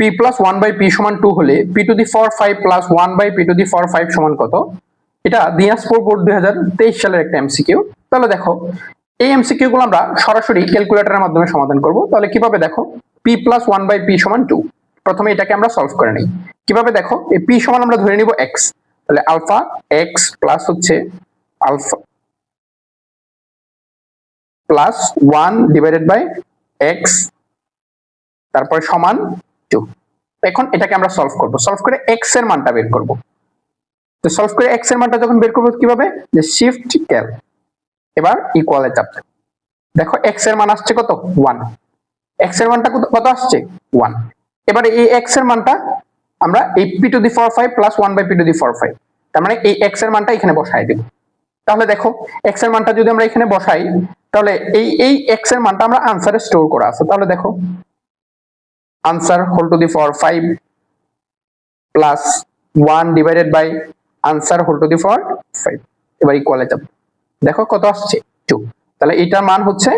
p plus 1/p সমান 2 হলে p to the power 5 plus 1/p to the power 5 সমান কত? এটা দিনাজপুর বোর্ড 2023 সালের একটা এমসিকিউ। তাহলে দেখো এই এমসিকিউ গুলো আমরা সরাসরি ক্যালকুলেটরের মাধ্যমে সমাধান করব। তাহলে কিভাবে দেখো, p প্লাস 1/p সমান 2। প্রথমে এটাকে আমরা সলভ করে নেই। কিভাবে দেখো, এই p সমান আমরা ধরে নিব x। তাহলে আলফা x প্লাস হচ্ছে alpha plus 1 divided by x তারপরে সমান 2। এখন এটাকে আমরা সলভ করব, সলভ করে x এর মানটা বের করব। তো সলভ করে x এর মানটা যখন বের করব কিভাবে, যে শিফট ক্যাল, এবার ইকুয়ালে চাপ দেব। দেখো x এর মান আসছে কত, 1। x এর মানটা কত আসছে, 1। এবারে এই x এর মানটা আমরা এই p to the power 5 plus 1/p to the power 5, তার মানে এই x এর মানটা এখানে বসাই দেব। তাহলে দেখো x এর মানটা যদি আমরা এখানে বসাই, তাহলে এই x এর মানটা আমরা আনসারে স্টোর করা আছে। তাহলে দেখো answer whole to the power 5 plus 1 divided by answer whole to the power 5। এবার ইকুয়ালে যাব, দেখো কত আসছে, 2। তাহলে এটার মান হচ্ছে